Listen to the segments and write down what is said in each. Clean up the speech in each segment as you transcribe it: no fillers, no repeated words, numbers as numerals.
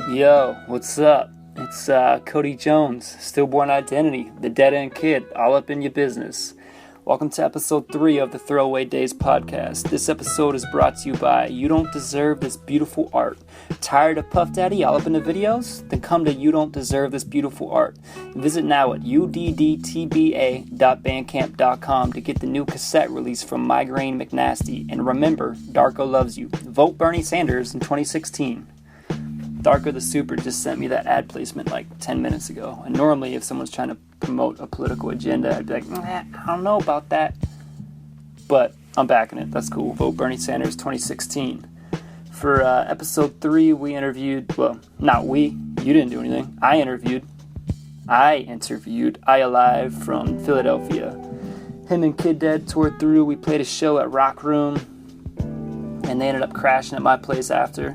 Yo, what's up? It's Cody Jones, Stillborn Identity, the Dead End Kid, all up in your business. Welcome to episode 3 of the TheThrowAwayDays podcast. This episode is brought to you by You Don't Deserve This Beautiful Art. Tired of Puff Daddy all up in the videos? Then come to You Don't Deserve This Beautiful Art. Visit now at uddtba.bandcamp.com to get the new cassette release from Migraine McNasty. And remember, Darko loves you. Vote Bernie Sanders in 2016. Darko the Super just sent me that ad placement like 10 minutes ago. And normally if someone's trying to promote a political agenda, I'd be like, I don't know about that. But I'm backing it. That's cool. Vote Bernie Sanders 2016. For episode 3, we interviewed, well, not we. You didn't do anything. I interviewed Ialive from Philadelphia. Him and Kid Dead toured through. We played a show at Rock Room. And they ended up crashing at my place after.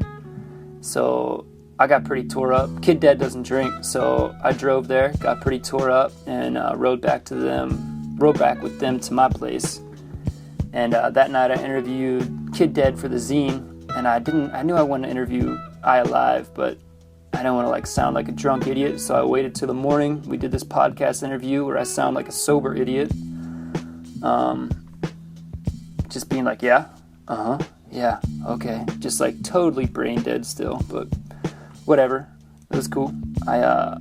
So I got pretty tore up. Kid Dead doesn't drink, so I drove there, got pretty tore up, and rode back with them to my place. And that night I interviewed Kid Dead for the zine, and I knew I wanted to interview Ialive, but I didn't want to sound like a drunk idiot, so I waited till the morning. We did this podcast interview where I sound like a sober idiot. Just being like, yeah, yeah, okay. Just totally brain dead still, but whatever. It was cool. I've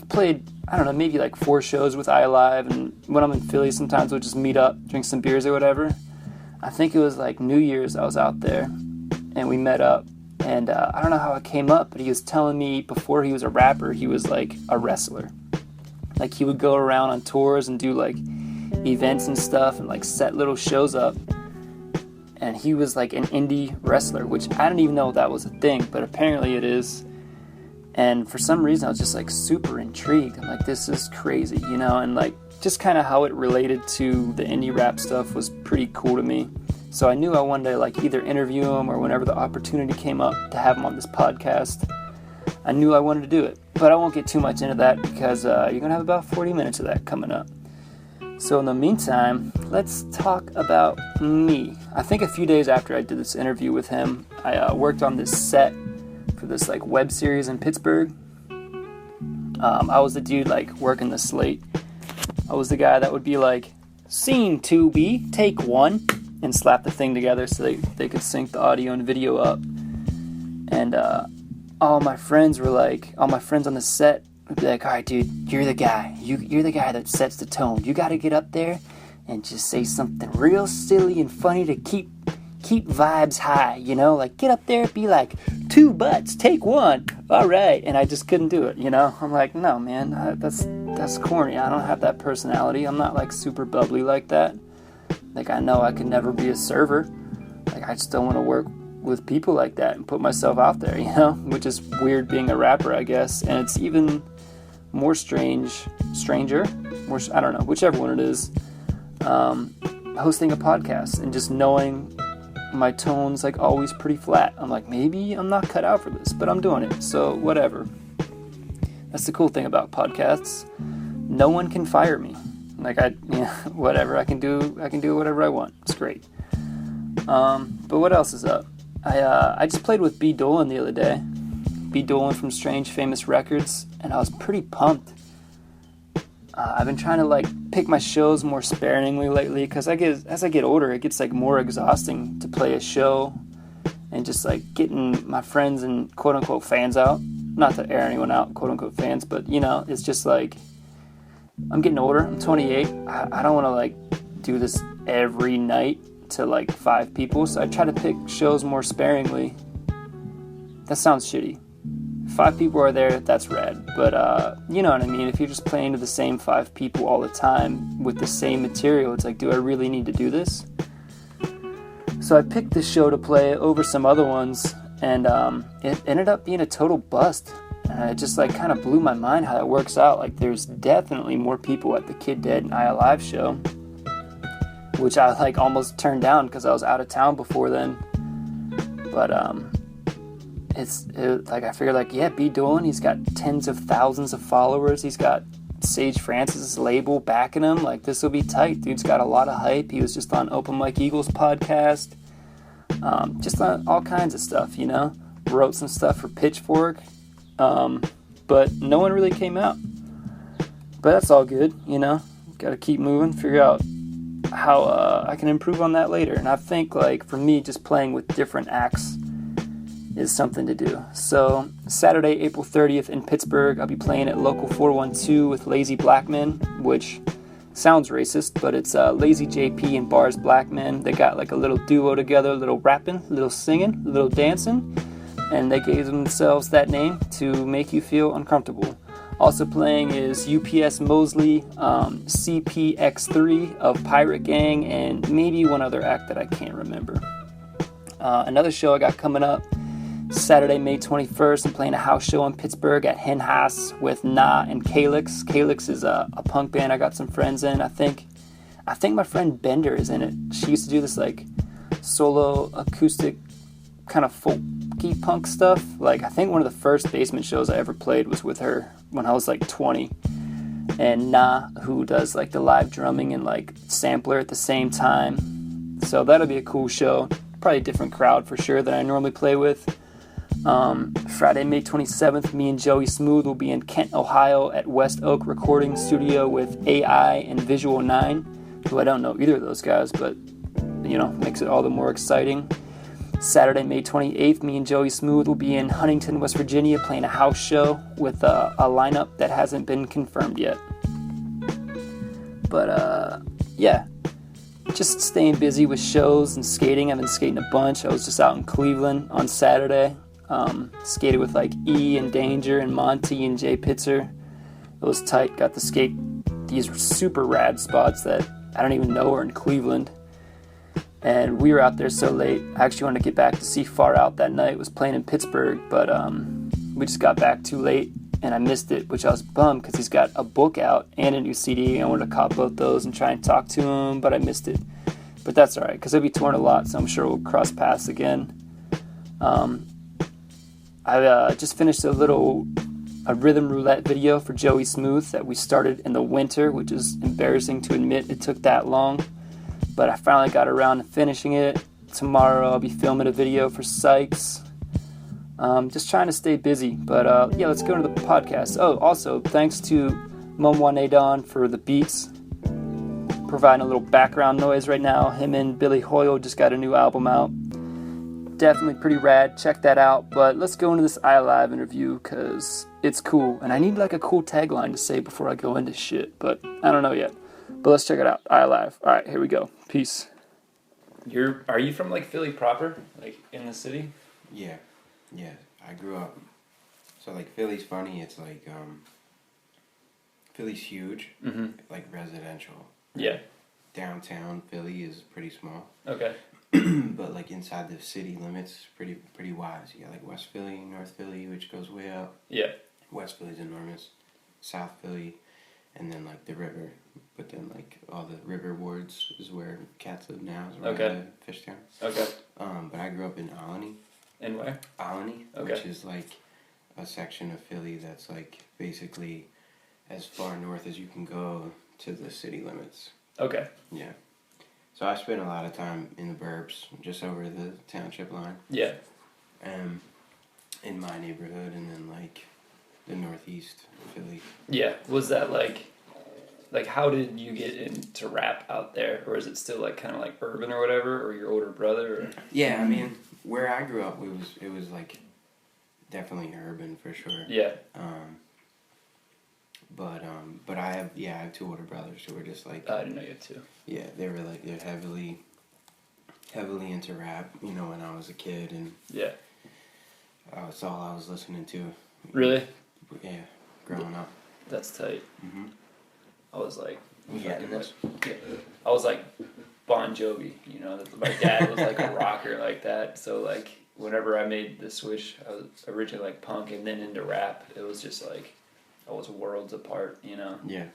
played, I don't know, maybe 4 shows with Ialive, and when I'm in Philly, sometimes we'll just meet up, drink some beers or whatever. I think it was New Year's I was out there, and we met up, and I don't know how it came up, but he was telling me before he was a rapper, he was a wrestler. He would go around on tours and do events and stuff, and set little shows up. And he was an indie wrestler, which I didn't even know that was a thing, but apparently it is. And for some reason, I was just super intrigued. I'm this is crazy, and just kind of how it related to the indie rap stuff was pretty cool to me. So I knew I wanted to either interview him or whenever the opportunity came up to have him on this podcast, I knew I wanted to do it. But I won't get too much into that because you're going to have about 40 minutes of that coming up. So in the meantime, let's talk about me. I think a few days after I did this interview with him, I worked on this set for this web series in Pittsburgh. I was the dude working the slate. I was the guy that would be scene 2B, take 1, and slap the thing together so they could sync the audio and video up. And all my friends on the set would be all right, dude, you're the guy. You're the guy that sets the tone. You got to get up there and just say something real silly and funny to keep vibes high, get up there and be 2 butts, take 1. All right. And I just couldn't do it, I'm no, man, that's corny. I don't have that personality. I'm not super bubbly like that. I know I could never be a server. I just don't want to work with people like that and put myself out there, which is weird being a rapper, I guess. And it's even more stranger, I don't know, whichever one it is, hosting a podcast and just knowing my tone's always pretty flat. I'm maybe I'm not cut out for this, but I'm doing it, so whatever. That's the cool thing about podcasts. No one can fire me. Whatever, I can do whatever I want. It's great. But what else is up? I just played with B. Dolan the other day. B. Dolan from Strange Famous Records, and I was pretty pumped. I've been trying to pick my shows more sparingly lately because as I get older, it gets more exhausting to play a show and just getting my friends and quote unquote fans out. Not to air anyone out, quote unquote fans, but it's just I'm getting older. I'm 28. I don't want to do this every night to 5 people, so I try to pick shows more sparingly. That sounds shitty. 5 people are there, that's rad, but you know what I mean. If you're just playing to the same 5 people all the time with the same material, it's do I really need to do this? So I picked this show to play over some other ones, and it ended up being a total bust. And it just kind of blew my mind how that works out. There's definitely more people at the Kid Dead and Ialive show, which I almost turned down because I was out of town before then. But I figured yeah, B. Dolan, he's got tens of thousands of followers. He's got Sage Francis' label backing him. This will be tight. Dude's got a lot of hype. He was just on Open Mike Eagles podcast. Just on all kinds of stuff, wrote some stuff for Pitchfork, but no one really came out. But that's all good, you know. Got to keep moving, figure out how I can improve on that later. And I think, like, for me, just playing with different acts is something to do. So Saturday, April 30th in Pittsburgh, I'll be playing at Local 412 with Lazy Black Men, which sounds racist, but it's Lazy JP and Bars Black Men. They got like a little duo together, a little rapping, a little singing, a little dancing, and they gave themselves that name to make you feel uncomfortable. Also playing is UPS Mosley, CPX3 of Pirate Gang, and maybe one other act that I can't remember. Another show I got coming up, Saturday, May 21st, I'm playing a house show in Pittsburgh at Hen Haas with Nah and Calyx. Calyx is a punk band I got some friends in. I think my friend Bender is in it. She used to do this like solo acoustic kind of folky punk stuff. Like, I think one of the first basement shows I ever played was with her when I was like 20. And Nah, who does like the live drumming and like sampler at the same time. So that'll be a cool show. Probably a different crowd for sure than I normally play with. Friday, May 27th, me and Joey Smooth will be in Kent, Ohio at West Oak Recording Studio with AI and Visual 9, who I don't know either of those guys, but, you know, makes it all the more exciting. Saturday, May 28th, me and Joey Smooth will be in Huntington, West Virginia playing a house show with a lineup that hasn't been confirmed yet. But, yeah, just staying busy with shows and skating. I've been skating a bunch. I was just out in Cleveland on Saturday. Skated with like E and Danger and Monty and Jay Pitzer. It was tight. Got to skate these super rad spots that I don't even know are in Cleveland. And we were out there so late. I actually wanted to get back to see Far Out that night. It was playing in Pittsburgh, but we just got back too late and I missed it, which I was bummed because he's got a book out and a new CD. I wanted to cop both those and try and talk to him, but I missed it. But that's alright because he'll be touring a lot, so I'm sure we'll cross paths again. I just finished a rhythm roulette video for Joey Smooth that we started in the winter, which is embarrassing to admit it took that long. But I finally got around to finishing it. Tomorrow I'll be filming a video for Sykes. Just trying to stay busy. But yeah, let's go into the podcast. Oh, also, thanks to Momwane Don for the beats. Providing a little background noise right now. Him and Billy Hoyle just got a new album out. Definitely pretty rad. Check that out. But let's go into this Ialive interview because it's cool. And I need like a cool tagline to say before I go into shit. But I don't know yet. But let's check it out. Ialive. Alright, here we go. Peace. Are you from like Philly proper? Like in the city? Yeah. I grew up. So like Philly's funny. It's like Philly's huge. Mm-hmm. Like residential. Yeah. Downtown Philly is pretty small. Okay. But like inside the city limits, pretty wide. So you got like West Philly, North Philly, which goes way up. Yeah. West Philly's enormous. South Philly, and then like the river. But then like all the river wards is where cats live now. Is right okay. Fishtown. Okay. But I grew up in Alany. In where? Alany, okay. Which is like a section of Philly that's like basically as far north as you can go to the city limits. Okay. Yeah. So I spent a lot of time in the burbs, just over the township line. Yeah. In my neighborhood, and then like the northeast Philly. Yeah. Was that like how did you get into rap out there, or is it still like kind of like urban or whatever, or your older brother? Or? Yeah, I mean, where I grew up, it was like definitely urban for sure. Yeah. But I have two older brothers who were just like. I didn't know you had two. Yeah, they're heavily into rap. You know, when I was a kid, and yeah, that's all I was listening to. Really? Yeah, growing up. That's tight. Mhm. I was like, yeah. I was like Bon Jovi. You know, my dad was like a rocker like that. So like, whenever I made the switch, I was originally like punk and then into rap. It was just like. I was worlds apart, you know? Yeah.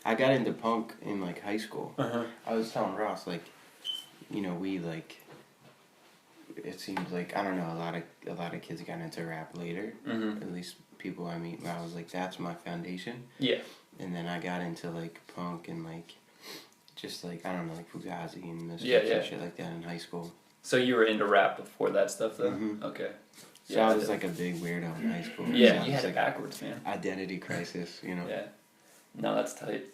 I got into punk in, like, high school. Uh-huh. I was telling Ross, like, you know, we, like, it seems like, I don't know, a lot of kids got into rap later. Mm-hmm. At least people I meet. I was like, that's my foundation. Yeah. And then I got into, like, punk and, like, just, like, I don't know, like, Fugazi and this shit like that in high school. So you were into rap before that stuff, though? Mm-hmm. Okay. So I was like a big weirdo in high school. Yeah, so you had it like backwards, man. identity crisis, you know. Yeah. No, that's tight.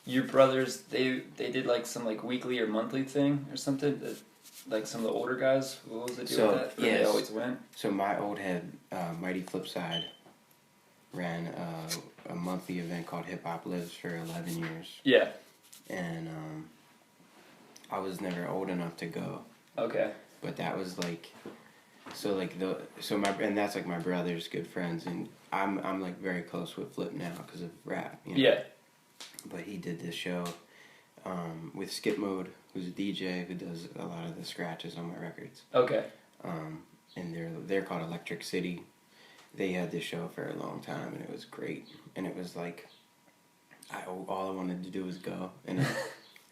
Your brothers, they did like some like weekly or monthly thing or something. Like some of the older guys. What was the deal with that? Yes. They always went. So my old head, Mighty Flipside, ran a monthly event called Hip Hop Lives for 11 years. Yeah. And I was never old enough to go. Okay. But that was like, and that's like my brother's good friends, and I'm like very close with Flip now because of rap. You know? Yeah. But he did this show with Skip Mode, who's a DJ who does a lot of the scratches on my records. Okay. And they're called Electric City. They had this show for a long time, and it was great. And it was like, all I wanted to do was go, and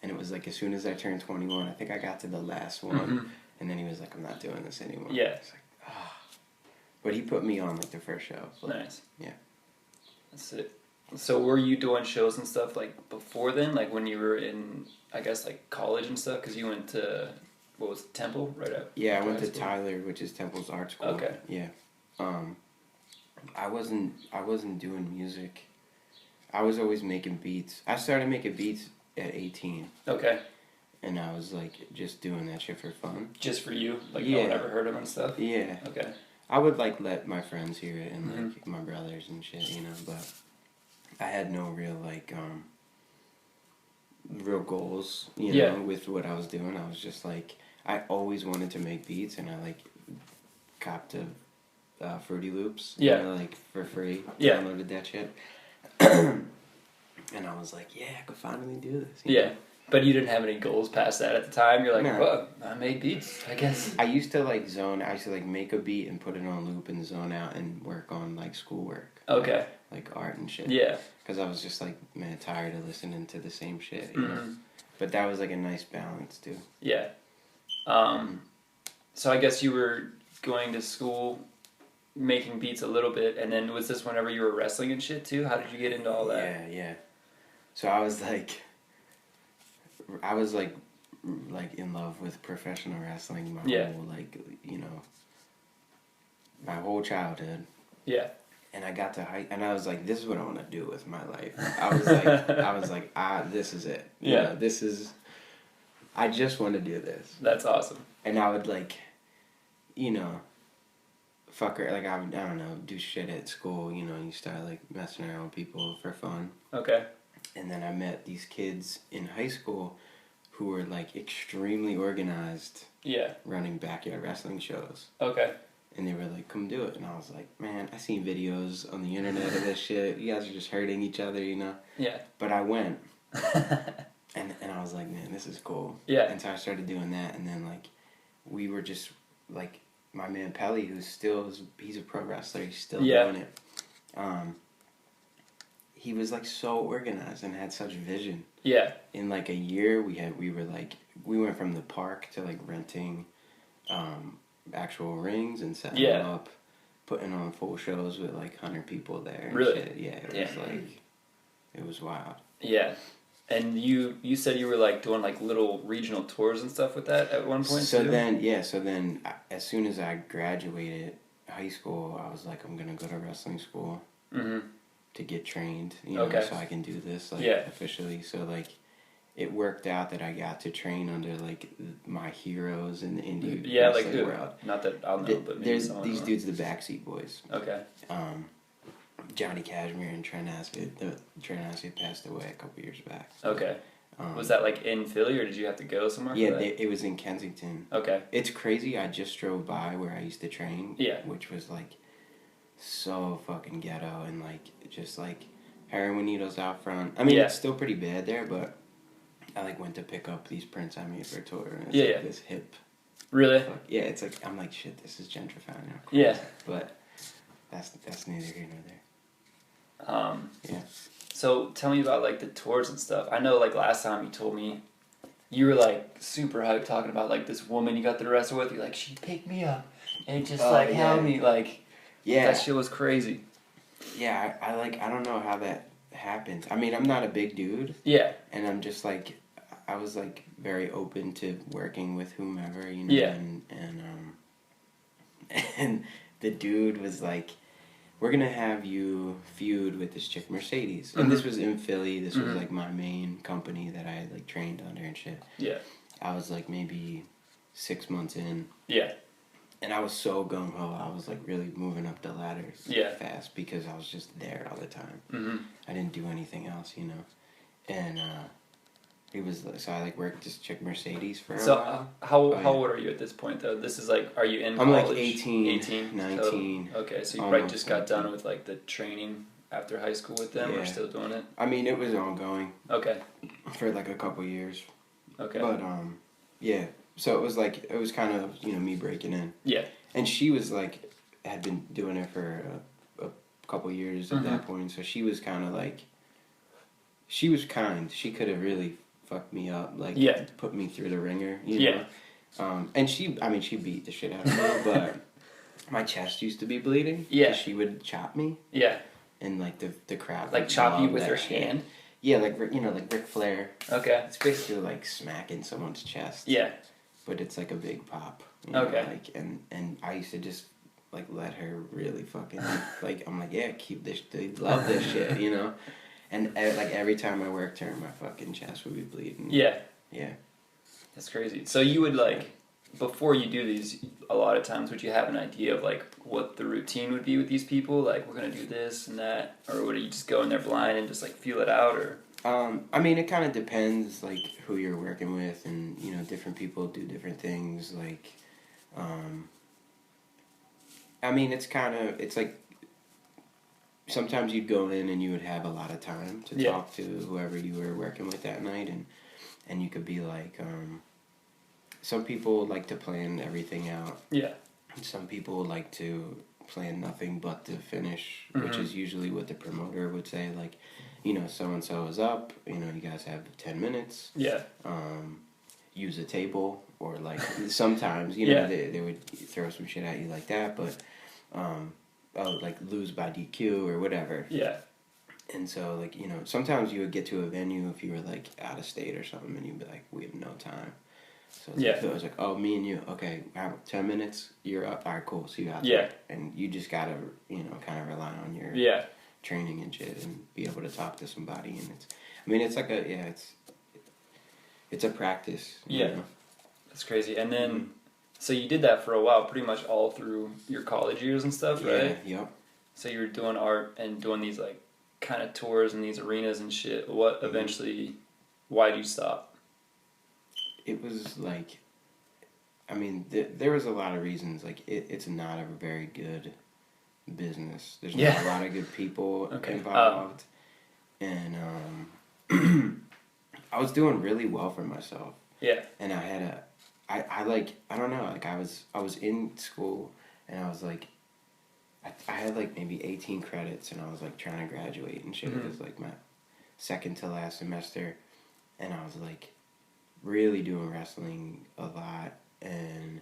it was like as soon as I turned 21, I think I got to the last one. Mm-hmm. And then he was like, I'm not doing this anymore. Yeah. It's like, But he put me on like the first show. So, nice. Yeah. That's it. So were you doing shows and stuff like before then? Like when you were in, I guess, like college and stuff? Because you went to, what was it, Temple? Right up? Yeah, I went to Tyler, which is Temple's art school. Okay. Yeah. I wasn't doing music. I was always making beats. I started making beats at 18. Okay. And I was like just doing that shit for fun. Just for you? Like no one ever heard them and stuff? Yeah. Okay. I would like let my friends hear it and like my brothers and shit, you know, but I had no real like real goals, you know, with what I was doing. I was just like, I always wanted to make beats, and I like copped a Fruity Loops, you know, like for free. Yeah. Downloaded that shit. And I was like, yeah, I could finally do this. Yeah. But you didn't have any goals past that at the time? You're like, well, I made beats, I guess. I used to like make a beat and put it on loop and zone out and work on like schoolwork. Okay. Like art and shit. Yeah. Because I was just like, man, tired of listening to the same shit, you know? But that was like a nice balance too. Yeah. So I guess you were going to school making beats a little bit, and then was this whenever you were wrestling and shit too? How did you get into all that? Yeah. So I was like in love with professional wrestling my whole like, you know, my whole childhood. Yeah. And I got to and I was like, this is what I want to do with my life. I was like, this is it. You know, this is, I just want to do this. That's awesome. And I would like, you know, like I don't know, do shit at school, you know, you start like messing around with people for fun. Okay. And then I met these kids in high school who were like extremely organized. Yeah. Running backyard wrestling shows. Okay. And they were like, come do it. And I was like, man, I seen videos on the internet of this shit. You guys are just hurting each other, you know? Yeah. But I went. and I was like, man, this is cool. Yeah. And so I started doing that. And then like, we were just like, my man Pelly, he's a pro wrestler. He's still doing it. He was like so organized and had such vision. Yeah. In like a year, we went from the park to like renting actual rings and setting them up, putting on full shows with like 100 people there. And really? Shit. Yeah. It was like, it was wild. Yeah. And you said you were like doing like little regional tours and stuff with that at one point too? So then as soon as I graduated high school, I was like, I'm going to go to wrestling school. To get trained, you know, so I can do this like officially. So like, it worked out that I got to train under like my heroes in the indie wrestling world. Not that I'll know, but maybe there's these dudes, the Backseat Boys. Okay. Johnny Cashmere and Trent Acid. Trent Acid passed away a couple years back. Okay. Was that like in Philly, or did you have to go somewhere? Yeah, it was in Kensington. Okay. It's crazy. I just drove by where I used to train. Yeah. Which was like so fucking ghetto, and like just like heroin needles out front. I mean, it's still pretty bad there, but I like went to pick up these prints I made for a tour, and it's like this hip. Really? Yeah, it's like I'm like, shit, this is gentrifying now. Yeah. But that's neither here nor there. Yeah. So tell me about like the tours and stuff. I know like last time you told me you were like super hyped talking about like this woman you got to wrestle with. You're like, she picked me up and just held me like. Yeah. That shit was crazy. Yeah, I don't know how that happened. I mean, I'm not a big dude. Yeah. And I'm just like, I was like very open to working with whomever, you know. Yeah. And And the dude was like, we're gonna have you feud with this chick Mercedes. And this was in Philly. This was like my main company that I had like trained under and shit. Yeah. I was like maybe 6 months in. Yeah. And I was so gung-ho. I was like really moving up the ladder fast because I was just there all the time. Mm-hmm. I didn't do anything else, you know. And he was, so I like worked this chick Mercedes for a while. How old are you at this point though? This is like, are you in I'm college? like 18, 19. So, okay, so you probably just got done with like the training after high school with them, or still doing it? I mean, it was ongoing. Okay. For like a couple years. Okay. But yeah. So it was like, it was kind of, you know, me breaking in. Yeah. And she was like, had been doing it for a couple years at that point. So she was kind of like, she was kind. She could have really fucked me up, like put me through the ringer, you know. And she beat the shit out of me, but my chest used to be bleeding. Yeah. She would chop me. Yeah. And like the crowd. Like chop you with her hand? Yeah, like, you know, like Ric Flair. Okay. It's basically like smacking someone's chest. Yeah. But it's like a big pop. You know, okay. Like, and I used to just like let her really fucking like, I'm like, yeah, keep this. They love this shit, you know. And like every time I worked her, my fucking chest would be bleeding. Yeah. Yeah. That's crazy. So you would like, before you do these, a lot of times would you have an idea of like what the routine would be with these people? Like, we're gonna do this and that, or would you just go in there blind and just like feel it out, or? I mean, it kind of depends, like, who you're working with, and, you know, different people do different things, like, I mean, it's like, sometimes you'd go in and you would have a lot of time to talk to whoever you were working with that night, and you could be like, some people like to plan everything out. Yeah. Some people like to plan nothing but the finish, which is usually what the promoter would say, like, you know, so-and-so is up, you know, you guys have 10 minutes. Yeah. Use a table, or like, sometimes, you know, they would throw some shit at you like that, but, like, lose by DQ or whatever. Yeah. And so, like, you know, sometimes you would get to a venue if you were, like, out of state or something, and you'd be like, we have no time. So it was like, oh, me and you, okay, I have 10 minutes, you're up, all right, cool, see you out there. And you just gotta, you know, kind of rely on your training and shit, and be able to talk to somebody, and it's like it's a practice. You know? That's crazy. And then, so you did that for a while, pretty much all through your college years and stuff, right? Yep. So you were doing art and doing these like kind of tours in these arenas and shit. What eventually, why did you stop? It was like, I mean, there was a lot of reasons. Like, it's not a very good business. There's not a lot of good people involved. And I was doing really well for myself. Yeah. And I had I don't know, like, I was in school, and I was like, I had like maybe 18 credits, and I was like trying to graduate and shit. It was like my second to last semester, and I was like really doing wrestling a lot, and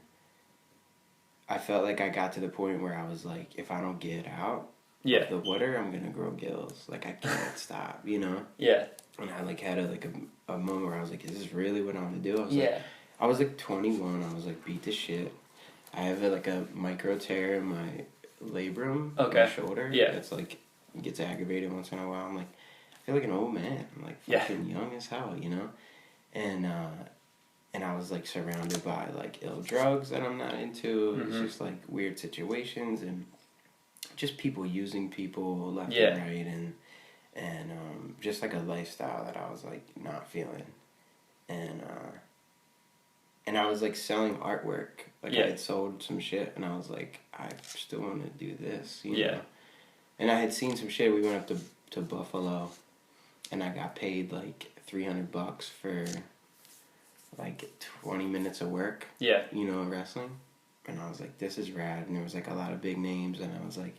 I felt like I got to the point where I was like, if I don't get out of the water, I'm gonna grow gills. Like, I can't stop, you know? Yeah. And I like had a moment where I was like, is this really what I want to do? I was like 21. I was like beat to shit. I have like a micro tear in my labrum, my shoulder. Yeah. It's like, gets aggravated once in a while. I'm like, I feel like an old man. I'm like fucking young as hell, you know? And I was like surrounded by like ill drugs that I'm not into. It's just like weird situations, and just people using people left and right, and just like a lifestyle that I was like not feeling. And I was like selling artwork. Like, I had sold some shit, and I was like, I still want to do this, you know? And I had seen some shit. We went up to Buffalo, and I got paid like $300 for like 20 minutes of work. Yeah. You know, wrestling. And I was like, this is rad. And there was like a lot of big names, and I was like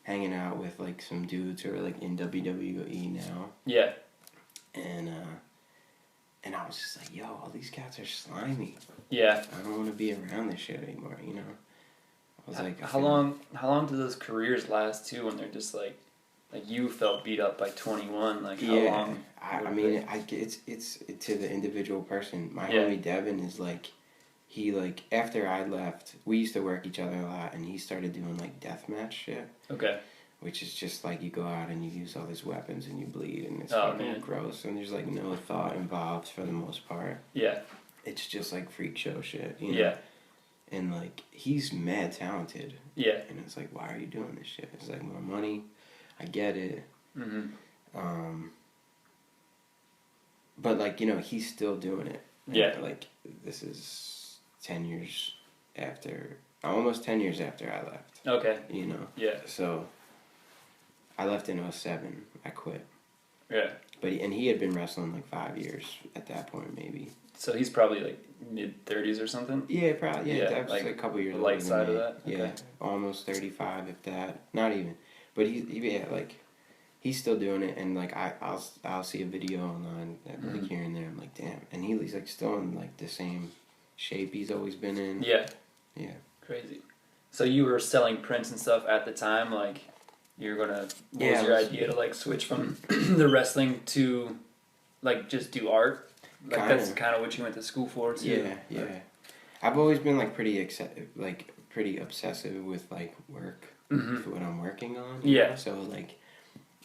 hanging out with like some dudes who are like in WWE now. Yeah. And I was just like, yo, all these cats are slimy. Yeah. I don't want to be around this shit anymore, you know? I was like, how long do those careers last too, when they're just like you felt beat up by 21? Like, how long? I mean, it's to the individual person. My homie Devin is like he, like, after I left, we used to work each other a lot, and he started doing, like, deathmatch shit. Okay. Which is just, like, you go out and you use all these weapons and you bleed, and it's man. gross, and there's, like, no thought involved for the most part. Yeah. It's just, like, freak show shit, you know? Yeah. And, like, he's mad talented. Yeah. And it's like, why are you doing this shit? It's like, more money. I get it. But, like, you know, he's still doing it. Yeah. Like, this is 10 years after, almost 10 years after I left. Okay. You know? Yeah. So, I left in 2007. I quit. Yeah. But he had been wrestling, like, 5 years at that point, maybe. So he's probably, like, mid-30s or something? Yeah, probably. Yeah, that was, like a couple years the light side of that? Yeah, Okay. almost 35, if that. Not even. But yeah, like, he's still doing it, and, like, I'll see a video online that, like, here and there, I'm like, damn. And he's, like, still in, like, the same shape he's always been in. Yeah. Yeah. Crazy. So you were selling prints and stuff at the time, like, you were gonna, what was your idea to, like, switch from the wrestling to, like, just do art? Like, that's kind of what you went to school for, too? Yeah. I've always been, like, pretty obsessive with, like, work, with what I'm working on. Yeah. Know? So, like,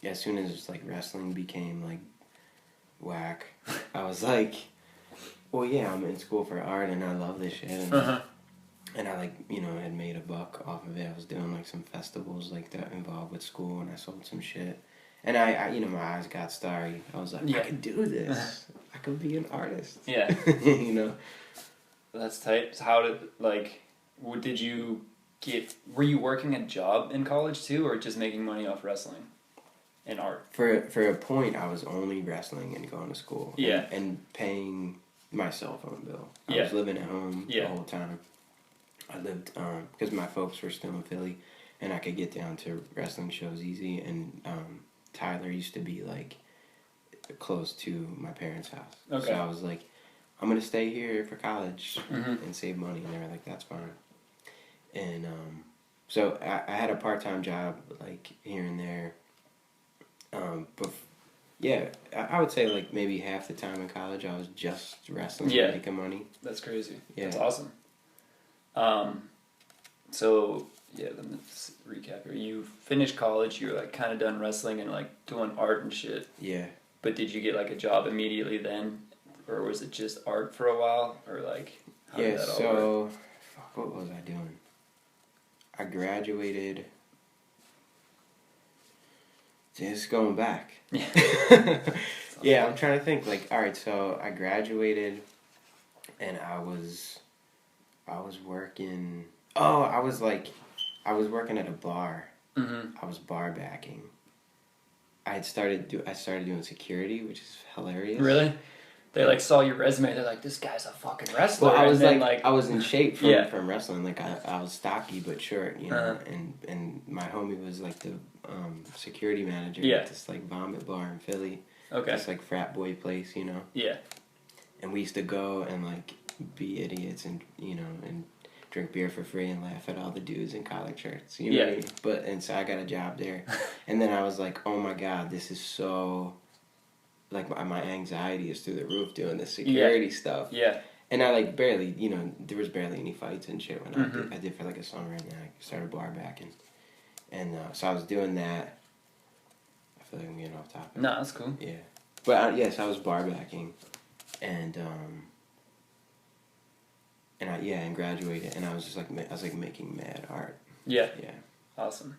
as soon as, like, wrestling became, like, whack, I was like, well, yeah, I'm in school for art, and I love this shit, and I, like, you know, had made a buck off of it. I was doing, like, some festivals, like, that involved with school, and I sold some shit. And I you know, my eyes got starry. I was like, I could do this. I could be an artist. Yeah. You know? That's tight. So how did, like, did you were you working a job in college, too, or just making money off wrestling and art? For a point, I was only wrestling and going to school. Yeah. And paying my cell phone bill. I Yeah. was living at home the whole time. I lived, because my folks were still in Philly, and I could get down to wrestling shows easy, and Tyler used to be, like, close to my parents' house. Okay. So I was like, I'm going to stay here for college and save money, and they were like, that's fine. And so I had a part-time job, like, here and there. But yeah, I would say, like, maybe half the time in college I was just wrestling and making money. That's crazy. Yeah. That's awesome. So, yeah, let me recap here. You finished college, you were, like, kind of done wrestling and, like, doing art and shit. Yeah. But did you get, like, a job immediately then? Or was it just art for a while? Or, like, how did that all work? What was I doing? I graduated. Just going back. Yeah. Yeah, I'm trying to think. Like, all right, so I graduated, and I was working. Oh, I was working at a bar. I was bar backing. I started doing security, which is hilarious. Really? They, like, saw your resume, they're like, this guy's a fucking wrestler. Well, I was then, I was in shape from wrestling. Like, I was stocky but short, you know. And my homie was, like, the security manager at this, like, vomit bar in Philly. Okay. This, like, frat boy place, you know. Yeah. And we used to go and, like, be idiots and, you know, and drink beer for free and laugh at all the dudes in collared shirts. You know what I mean? And so I got a job there. And then I was like, oh my God, this is so, like, my anxiety is through the roof doing this security stuff. Yeah. And I, like, barely, you know, there was barely any fights and shit when I did for, like, a summer, and then I started bar backing. And so I was doing that. I feel like I'm getting off topic. No, that's cool. Yeah. But, yes, I was bar backing. And, and graduated, and I was just, like, making mad art. Yeah. Yeah. Awesome.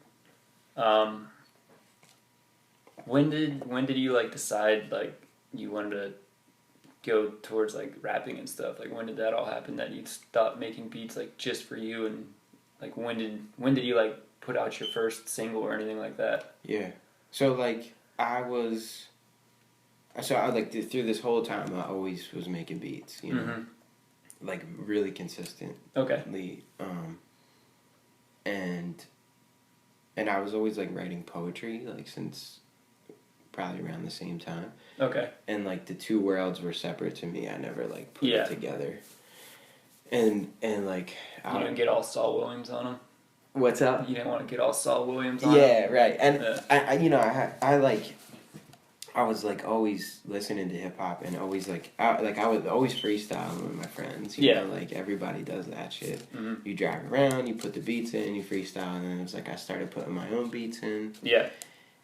When did you, like, decide, like, you wanted to go towards, like, rapping and stuff? Like, when did that all happen, that you stopped making beats, like, just for you? And, like, when did you, like, put out your first single or anything like that? Yeah. So, like, through this whole time, I always was making beats, you know? Like, really consistent. Okay. And I was always, like, writing poetry, like, since probably around the same time. Okay. And, like, the two worlds were separate to me. I never, like, put it together. And like... You didn't get all Saul Williams on them? What's up? You didn't want to get all Saul Williams on them? Yeah, right. And I I was like always listening to hip hop and always I was always freestyling with my friends. You know, like everybody does that shit. You drive around, you put the beats in, you freestyle, and then it was like I started putting my own beats in. Yeah.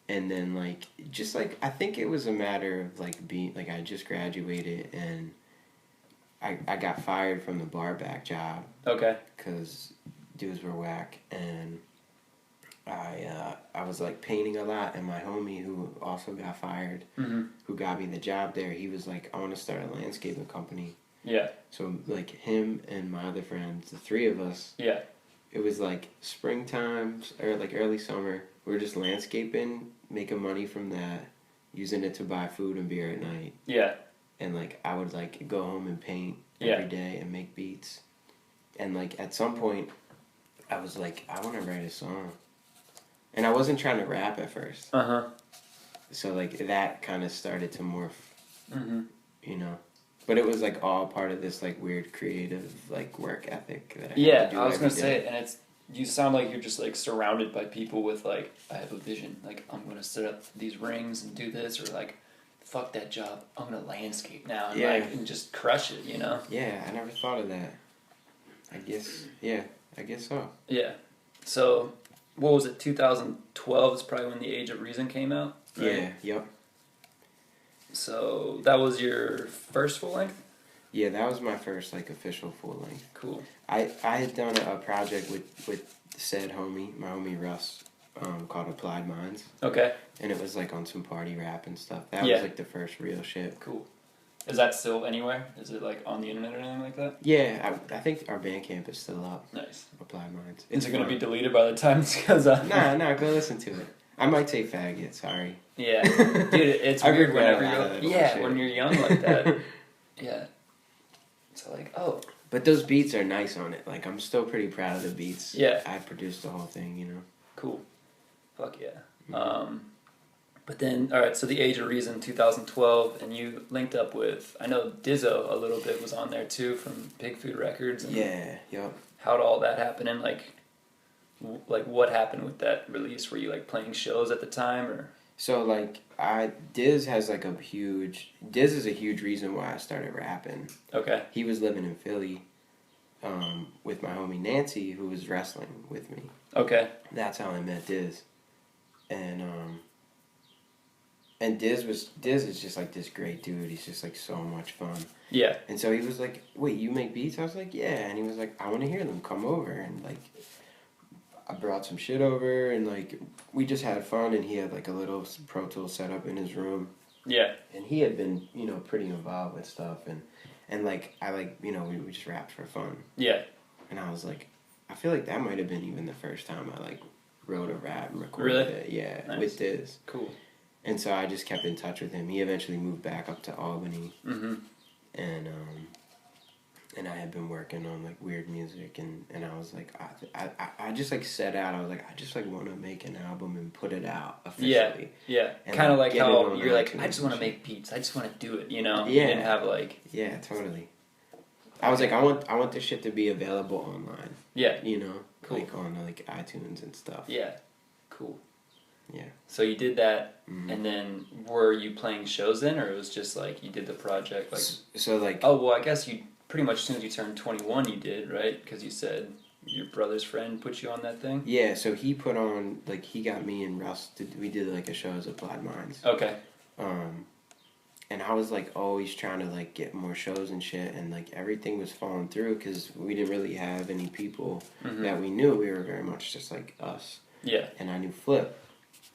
And then like just like I think it was a matter of like being like I just graduated and I got fired from the bar back job. Okay. Because dudes were whack and. I was like painting a lot, and my homie who also got fired, who got me the job there, he was like, I want to start a landscaping company. Yeah. So like him and my other friends, the three of us. Yeah. It was like springtime or like early summer. We were just landscaping, making money from that, using it to buy food and beer at night. Yeah. And like I would like go home and paint every day and make beats. And like at some point, I was like, I want to write a song. And I wasn't trying to rap at first. So, like, that kind of started to morph, you know? But it was, like, all part of this, like, weird creative, like, work ethic that I had to do I was going to day. say, and you sound like you're just, like, surrounded by people with, like, I have a vision. Like, I'm going to set up these rings and do this, or, like, fuck that job. I'm going to landscape now and, and just crush it, you know? Yeah, I never thought of that. I guess so. Yeah. So... What was it, 2012 is probably when The Age of Reason came out? Right? Yeah, yep. So that was your first full length? Yeah, that was my first, like, official full length. Cool. I had done a project with said homie, my homie Russ, called Applied Minds. Okay. And it was, like, on some party rap and stuff. That was, like, the first real shit. Cool. Is that still anywhere? Is it, like, on the internet or anything like that? Yeah, I think our Bandcamp is still up. Nice. Applied Minds. Is it going to be deleted by the time this goes up? Nah, go listen to it. I might say faggot, sorry. Yeah. Dude, it's weird whenever you're... when you're young like that. Yeah. So, like, oh. But those beats are nice on it. Like, I'm still pretty proud of the beats. Yeah. I produced the whole thing, you know? Cool. Fuck yeah. But then, all right, so The Age of Reason, 2012, and you linked up with, I know Dizzo a little bit was on there too from Pig Food Records. And yeah, yep. How'd all that happen? And like what happened with that release? Were you like playing shows at the time or? So like Diz is a huge reason why I started rapping. Okay. He was living in Philly with my homie Nancy, who was wrestling with me. Okay. That's how I met Diz. And Diz is just like this great dude. He's just like so much fun. Yeah. And so he was like, "Wait, you make beats?" I was like, "Yeah." And he was like, "I want to hear them. Come over." And like, I brought some shit over, and like, we just had fun. And he had like a little Pro Tool set up in his room. Yeah. And he had been, pretty involved with stuff, and like I like, we just rapped for fun. Yeah. And I was like, I feel like that might have been even the first time I like wrote a rap and recorded it. Yeah, nice. With Diz. Cool. And so I just kept in touch with him. He eventually moved back up to Albany. Mm-hmm. And I had been working on like weird music, and I was like, I just like set out. I was like, I just like want to make an album and put it out officially. Yeah. Kind of like how you're like, I just want to make beats. I just want to do it. Yeah. You didn't have like. Yeah, totally. I was like, I want this shit to be available online. Yeah. Cool. Like on like iTunes and stuff. Yeah. Cool. Yeah. So you did that, and then were you playing shows then, or it was just like you did the project like? So like. Oh well, I guess you pretty much as soon as you turned 21, you did, right? Because you said your brother's friend put you on that thing. Yeah. So he put on like he got me and Russ. We did like a show as Applied Minds. Okay. And I was like always trying to like get more shows and shit, and like everything was falling through because we didn't really have any people that we knew. We were very much just like us. Yeah. And I knew Flip.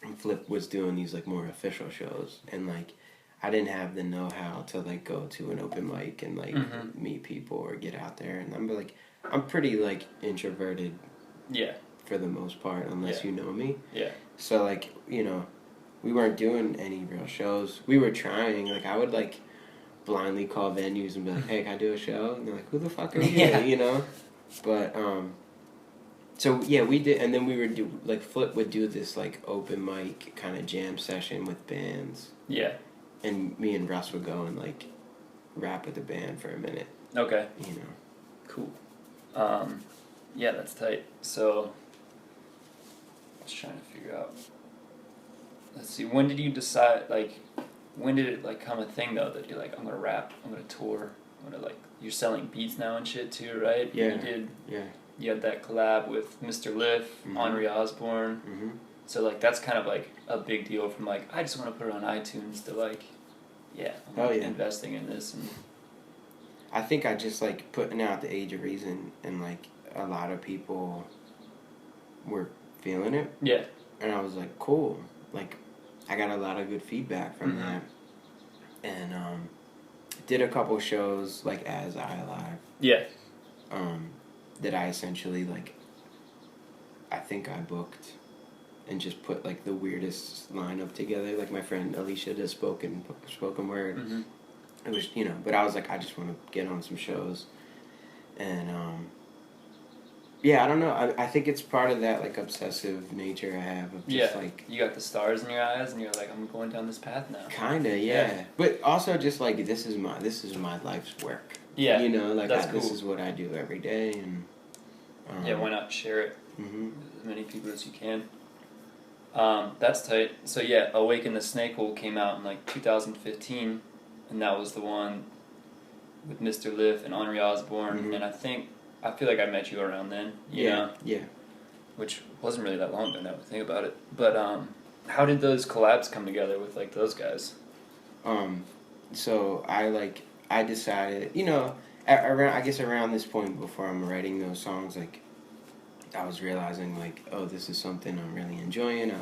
And Flip was doing these like more official shows, and like I didn't have the know-how to like go to an open mic and like meet people or get out there. And I'm pretty like introverted. Yeah. For the most part, unless you know me. Yeah. So like we weren't doing any real shows. We were trying. Like I would like blindly call venues and be like, "Hey, can I do a show?" And they're like, "Who the fuck are you?" But so yeah, we did, and then we would do like Flip would do this like open mic kind of jam session with bands. Yeah. And me and Russ would go and like rap with the band for a minute. Okay. Cool. Yeah, that's tight. So I was trying to figure out. Let's see. When did you decide? Like, when did it like come a thing though that you're like, I'm gonna rap, I'm gonna tour, I'm gonna like, you're selling beats now and shit too, right? Yeah. You did. Yeah. You had that collab with Mr. Liff, Henri Osborne. Mm-hmm. So like that's kind of like a big deal from like I just want to put it on iTunes to like, yeah, I'm investing in this. And I think I just like putting out the Age of Reason, and like a lot of people were feeling it. Yeah. And I was like, cool. Like, I got a lot of good feedback from that. And did a couple shows like as Ialive. Yeah. That I essentially like. I think I booked, and just put like the weirdest lineup together. Like my friend Alicia does spoken word. Mm-hmm. It was, you know, but I was like, I just want to get on some shows, and yeah, I don't know. I think it's part of that like obsessive nature I have of just like, you got the stars in your eyes and you're like, I'm going down this path now. Kinda, yeah. But also just like this is my life's work. Yeah, you know, like that's cool. This is what I do every day, and why not share it with as many people as you can. That's tight. So yeah, Awaken the Snake Hole came out in like 2015, and that was the one with Mr. Liff and Henri Osborne, and I feel like I met you around then. You know? Yeah. Which wasn't really that long ago now to think about it. But how did those collabs come together with like those guys? So I decided, you know, around this point before I'm writing those songs, like I was realizing like, oh, this is something I'm really enjoying.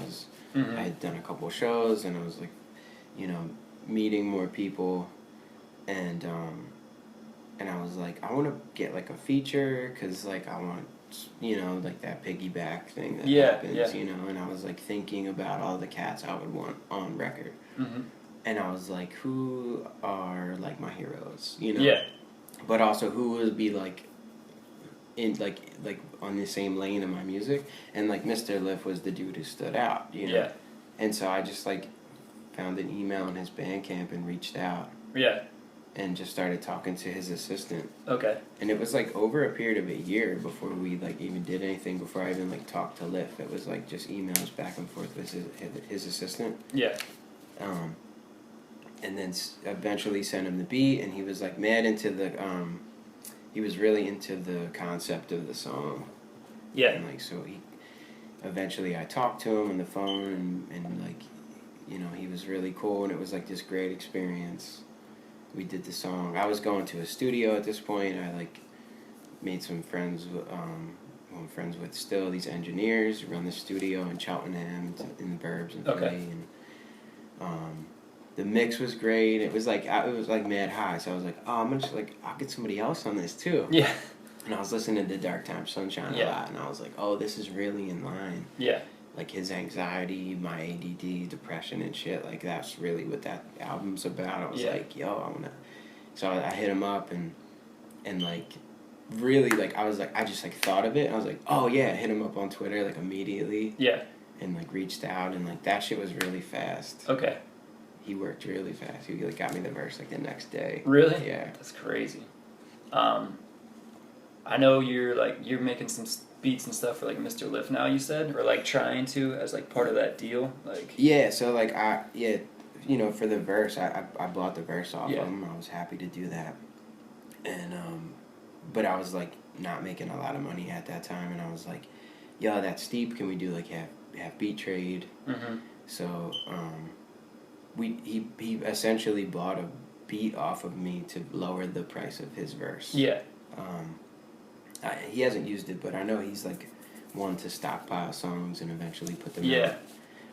I had done a couple shows, and I was like, you know, meeting more people, and I was like, I want to get like a feature, because like I want, you know, like that piggyback thing that happens, you know. And I was like thinking about all the cats I would want on record, and I was like, who are like my heroes, you know, but also who would be like in like on the same lane of my music. And like Mr. Liff was the dude who stood out, you know. And so I just like found an email in his Bandcamp and reached out. And just started talking to his assistant. Okay. And it was like over a period of a year before we like even did anything, before I even like talked to Liff. It was like just emails back and forth with his assistant. And then eventually sent him the beat, and he was like mad into the he was really into the concept of the song. And like, so eventually I talked to him on the phone, and like, you know, he was really cool, and it was like this great experience. We did the song. I was going to a studio at this point. I like made some friends. I'm friends with still these engineers who run the studio in Cheltenham, in the burbs in Philly, and the mix was great. It was like mad high. So I was like, oh, I'm gonna just like, I'll get somebody else on this too. And I was listening to Dark Time Sunshine a lot, and I was like, oh, this is really in line. Like his anxiety, my ADD, depression and shit, like that's really what that album's about. I was like, yo, I wanna. So I hit him up, and like really like I was like, I just like thought of it, and I was like, oh yeah, hit him up on Twitter like immediately. And like reached out, and like that shit was really fast. He worked really fast. He like got me the verse like the next day. Really? Yeah. That's crazy. I know you're making some beats and stuff for like Mr. Liff now, you said, or like trying to as like part of that deal, like. Yeah. So like you know, for the verse, I bought the verse off of him. I was happy to do that, and but I was like not making a lot of money at that time, and I was like, yo, that's steep. Can we do like have beat trade? So he essentially bought a beat off of me to lower the price of his verse. He hasn't used it, but I know he's like one to stockpile songs and eventually put them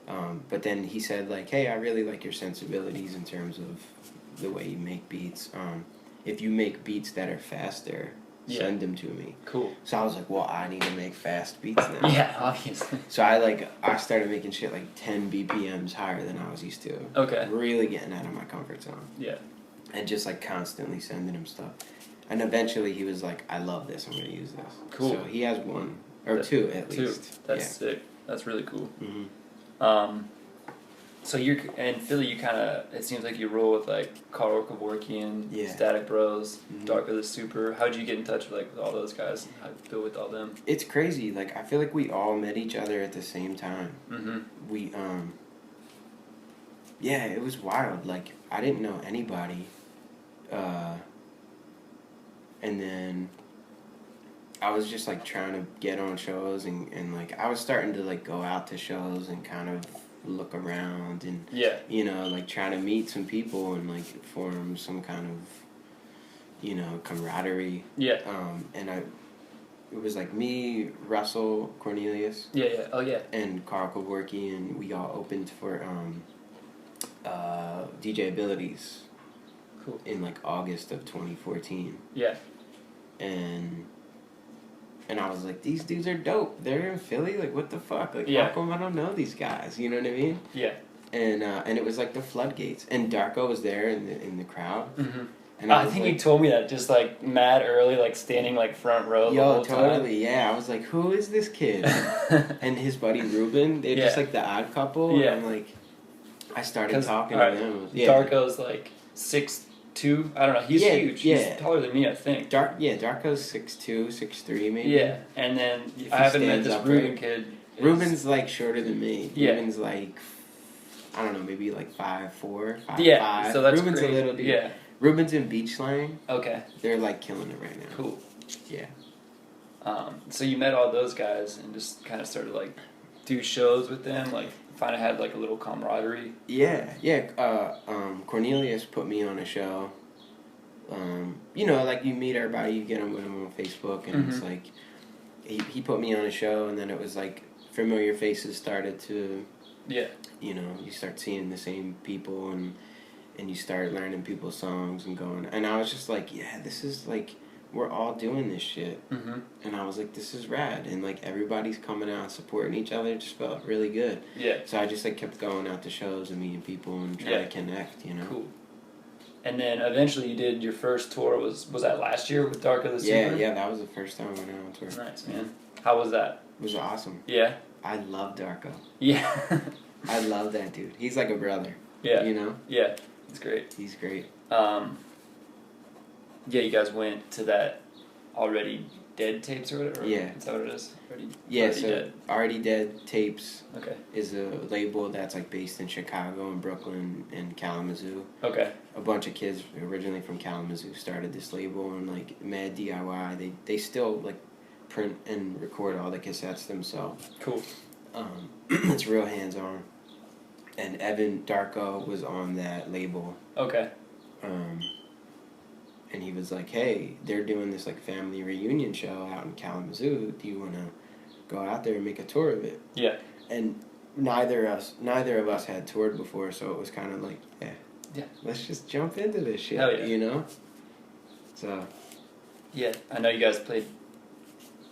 out. But then he said like, hey, I really like your sensibilities in terms of the way you make beats. If you make beats that are faster, send them to me. Cool. So I was like, well, I need to make fast beats now. Obviously. So I started making shit like 10 BPMs higher than I was used to. Really getting out of my comfort zone. And just like constantly sending him stuff. And eventually he was like, I love this, I'm going to use this. Cool. So he has one, or two at least. That's sick. That's really cool. So you're in Philly, you kind of, it seems like you roll with like Carl Kevorkian, Static Bros, Darker the Super. How'd you get in touch with like all those guys? How'd you feel with all them? It's crazy. Like I feel like we all met each other at the same time. We Yeah, it was wild. Like, I didn't know anybody. And then I was just, like, trying to get on shows, and like, I was starting to, like, go out to shows and kind of look around and, Yeah. you know, like, try to meet some people and, like, form some kind of, you know, camaraderie. Yeah. And it was, like, me, Russell, Cornelius. Yeah, yeah. Oh, yeah. And Carl Kevorkian, and we all opened for DJ Abilities. Cool. In, like, August of 2014. Yeah. And I was like, these dudes are dope. They're in Philly. Like, what the fuck? Like, Yeah. how come I don't know these guys? You know what I mean? Yeah. And it was like the floodgates. And Darko was there in the crowd. Mm-hmm. And I think you told me that just like mad early, like standing like front row the whole totally, time. yeah. I was like, who is this kid? And his buddy Ruben, they're just like the odd couple. Yeah. And I'm like, I started talking to them. Yeah. Darko's like 6'2". I don't know. He's huge. Yeah. He's taller than me, I think. Darko's 6'2", 6'3", maybe. Yeah, and then I haven't met this Ruben kid. Ruben's like shorter than me. Yeah. Ruben's like, I don't know, maybe like 5'4", 5'5". Yeah, so that's Ruben's crazy. a little dude. Yeah. Ruben's in beach slang. Okay. They're like killing it right now. Cool. Yeah. So you met all those guys and just kind of started like do shows with them, like kind of had like a little camaraderie. Yeah. Cornelius put me on a show. You know, like you meet everybody, you get them with them on Facebook, and it's like he put me on a show, and then it was like familiar faces started to. Yeah. You know, you start seeing the same people, and you start learning people's songs and going. And I was just like, yeah, this is like, we're all doing this shit. Mm-hmm. And I was like, this is rad. And like, everybody's coming out supporting each other. It just felt really good. Yeah. So I just like kept going out to shows and meeting people and trying to connect, you know? Cool. And then eventually you did your first tour. Was that last year with Darko the Super? Yeah, that was the first time I went out on tour. Nice, man. How was that? It was awesome. Yeah. I love Darko. Yeah. I love that dude. He's like a brother. Yeah. You know? Yeah. It's great. He's great. Yeah, you guys went to that Already Dead tapes or whatever? Yeah. Is that what it is? Already Dead. Already Dead Tapes is a label that's like based in Chicago and Brooklyn and Kalamazoo. Okay. A bunch of kids originally from Kalamazoo started this label, and like mad DIY. They still like print and record all the cassettes themselves. Cool. It's real hands-on. And Evan Darko was on that label. Okay. And he was like, hey, they're doing this like family reunion show out in Kalamazoo. Do you want to go out there and make a tour of it? Yeah. And neither of us had toured before, so it was kind of like, yeah, let's just jump into this shit. Hell yeah. You know? So. Yeah, I know you guys played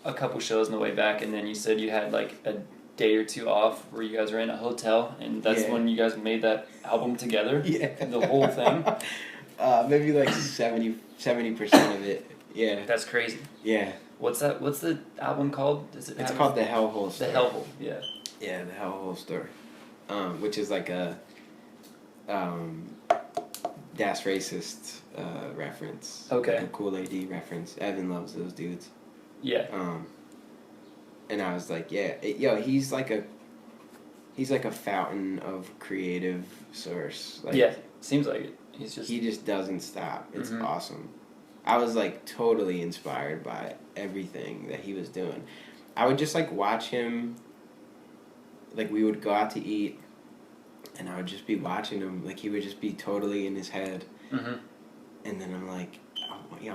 a couple shows on the way back, and then you said you had like a day or two off where you guys were in a hotel, and that's when you guys made that album together. Yeah. The whole thing. Maybe like 70% of it. Yeah. That's crazy. Yeah. What's that? What's the album called? It's called The Hellhole Story. The Hellhole. Yeah. Yeah, The Hellhole Story. Which is like a Das Racist reference. Okay. Like a Cool AD reference. Evan loves those dudes. Yeah. And I was like, he's like a fountain of creative source. Like, yeah, seems like it. He just doesn't stop. It's awesome. I was like totally inspired by everything that he was doing. I would just like watch him. Like we would go out to eat, and I would just be watching him. Like he would just be totally in his head. Mm-hmm. And then I'm like,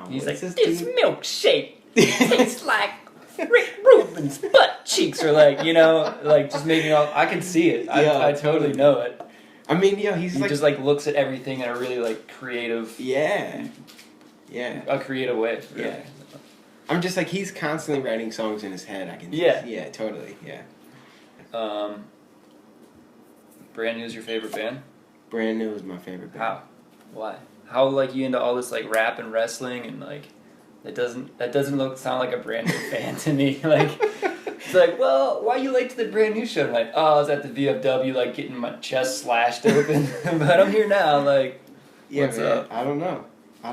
he's like, this milkshake tastes like Rick Rubin's butt cheeks, or like, you know, like just making all. I can see it. I totally know it. I mean, he just like looks at everything in a really like creative. Yeah. A creative way. Yeah. I'm just like, he's constantly writing songs in his head. I can. Yeah, totally. Yeah. Brand New is your favorite band? Brand New is my favorite band. How? Why? How like you into all this like rap and wrestling and like that doesn't sound like a Brand New fan to me. Like it's like, well, why you late to the Brand New show? I'm like, oh, I was at the VFW like getting my chest slashed open, but I'm here now. Like, what's up? I don't know. I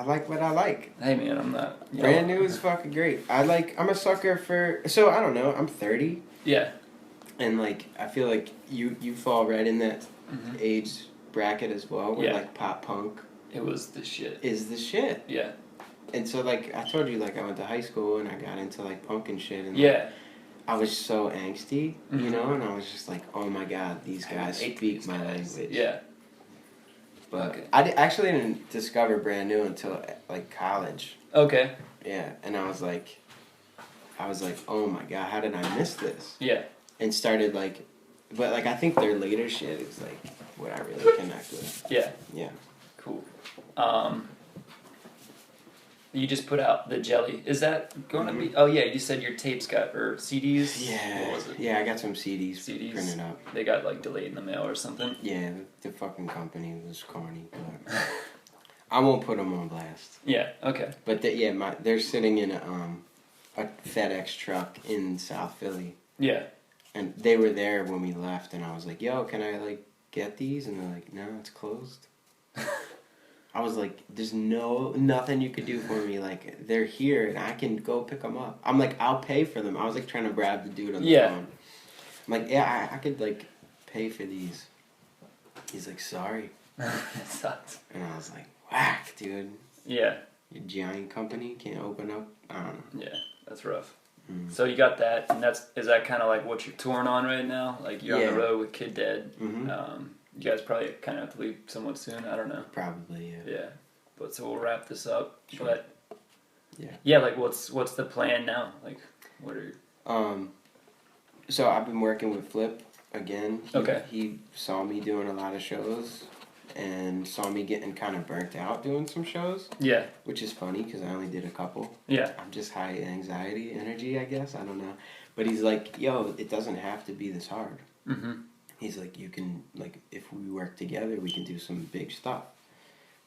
like what I like. Hey man, I'm not. Brand New is fucking great. I'm a sucker for. So I don't know. I'm 30. Yeah. And like I feel like you fall right in that age bracket as well, where like pop punk. It was the shit. Is the shit. Yeah. And so like I told you, like I went to high school and I got into like punk and shit, and Yeah. like, I was so angsty, you know, and I was just like, oh my god, these guys speak my language. Yeah. But I actually didn't discover Brand New until like college. Okay. Yeah, and I was like, oh my god, how did I miss this? Yeah. And started like, but like I think their later shit is like what I really connect with. Yeah. Yeah. Cool. You just put out the Jelly. Is that going to be? Oh yeah, you said your tapes got or CDs. Yeah. What was it? Yeah, I got some CDs printed up. They got like delayed in the mail or something. Yeah, the fucking company was corny, but I won't put them on blast. Yeah. Okay. But they're sitting in a FedEx truck in South Philly. Yeah. And they were there when we left, and I was like, "Yo, can I like get these?" And they're like, "No, it's closed." I was like, "There's nothing you could do for me. Like, they're here, and I can go pick them up." I'm like, "I'll pay for them." I was like trying to grab the dude on the phone. I'm like, "Yeah, I could like pay for these." He's like, "Sorry." That sucks. And I was like, "Whack, dude." Yeah. Your giant company can't open up. I don't know. Yeah, that's rough. So you got that, and is that kind of like what you're touring on right now? Like you're on the road with TTAD. Mm-hmm. You guys probably kind of have to leave somewhat soon. I don't know. Probably, yeah. Yeah, but so we'll wrap this up. Sure. But yeah, like what's the plan now? Like what are so I've been working with Flip again. Okay. He saw me doing a lot of shows and saw me getting kind of burnt out doing some shows. Yeah. Which is funny because I only did a couple. Yeah. I'm just high anxiety energy, I guess. I don't know. But he's like, yo, it doesn't have to be this hard. Mm-hmm. He's like, you can, like, if we work together, we can do some big stuff.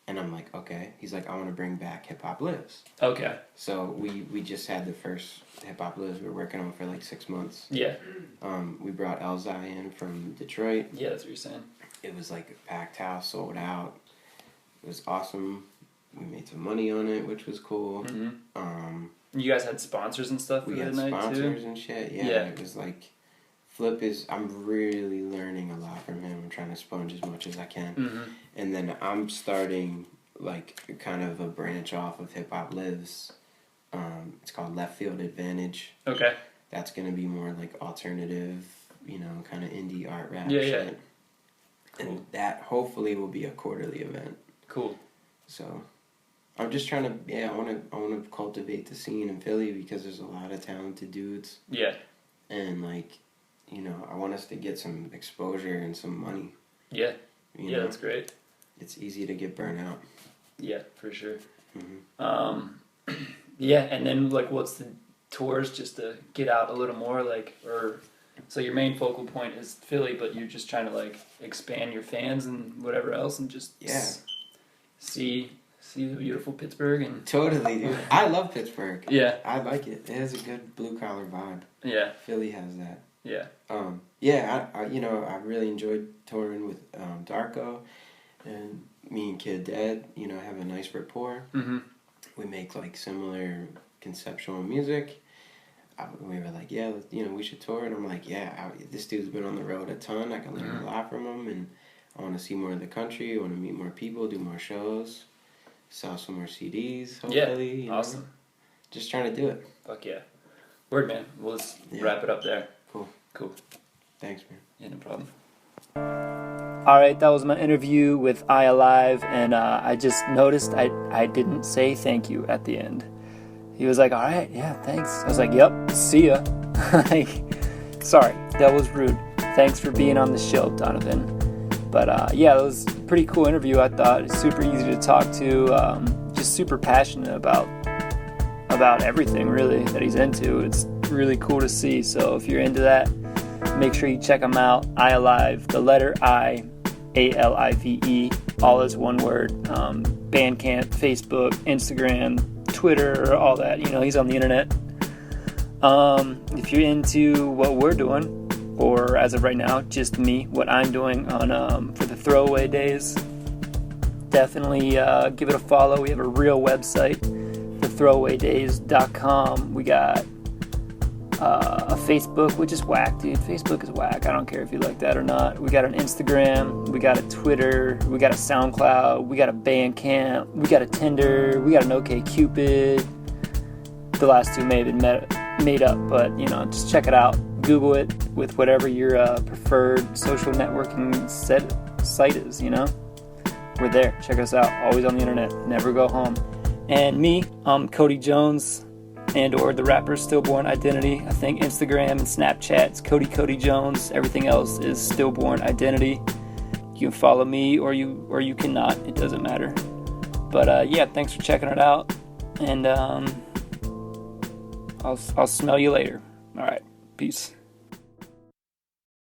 And I'm like, okay. He's like, I want to bring back Hip Hop Lives. Okay. So we just had the first Hip Hop Lives we were working on for like 6 months. Yeah. We brought Elzai in from Detroit. Yeah, that's what you're saying. It was like a packed house, sold out. It was awesome. We made some money on it, which was cool. Mm-hmm. You guys had sponsors and stuff for we the had night sponsors too? And shit. Yeah, it was like I'm really learning a lot from him. I'm trying to sponge as much as I can. Mm-hmm. And then I'm starting like kind of a branch off of Hip Hop Lives. It's called Left Field Advantage. Okay. That's gonna be more like alternative, kind of indie art rap shit. Yeah. Cool. And that hopefully will be a quarterly event. Cool. So I'm just trying to, I want to cultivate the scene in Philly because there's a lot of talented dudes. Yeah. And like, I want us to get some exposure and some money. Yeah. You know? That's great. It's easy to get burnt out. Yeah, for sure. Mm-hmm. Yeah, and then like, what's the tours just to get out a little more, like, or so your main focal point is Philly, but you're just trying to like expand your fans and whatever else, and just see the beautiful Pittsburgh and totally, dude. I love Pittsburgh. Yeah, I like it. It has a good blue collar vibe. Yeah, Philly has that. Yeah. I really enjoyed touring with Darko, and me and Kid Dad, have a nice rapport. Mm-hmm. We make like similar conceptual music. We were like, we should tour, and I'm like, this dude's been on the road a ton. I can learn a lot from him, and I want to see more of the country. I want to meet more people, do more shows, sell some more CDs. Hopefully, awesome. Just trying to do it. Fuck yeah, word man. We'll just wrap it up there. Cool. Thanks, man. Yeah, no problem. All right, that was my interview with Ialive, and I just noticed I didn't say thank you at the end. He was like, all right, yeah, thanks. I was like, yep, see ya. Sorry, that was rude. Thanks for being on the show, Donovan. But that was a pretty cool interview, I thought. It's super easy to talk to, just super passionate about everything, really, that he's into. It's really cool to see. So if you're into that, make sure you check him out. Ialive, the letter I, ALIVE, all is one word. Bandcamp, Facebook, Instagram, Twitter, all that. He's on the internet. If you're into what we're doing, or as of right now, just me, what I'm doing on for the Throwaway Days, definitely give it a follow. We have a real website, TheThrowAwayDays.com. We got A Facebook, which is whack, dude. Facebook is whack. I don't care if you like that or not. We got an Instagram, we got a Twitter, we got a SoundCloud, we got a Bandcamp, we got a Tinder, we got an OkCupid. The last two may have been made up, but just check it out. Google it with whatever your preferred social networking site is. We're there. Check us out. Always on the internet. Never go home. And me, I'm Cody Jones, or the rapper Stillborn Identity. I think Instagram and Snapchat's Cody Jones. Everything else is Stillborn Identity. You can follow me or you cannot. It doesn't matter. But yeah, thanks for checking it out. And I'll smell you later. All right. Peace.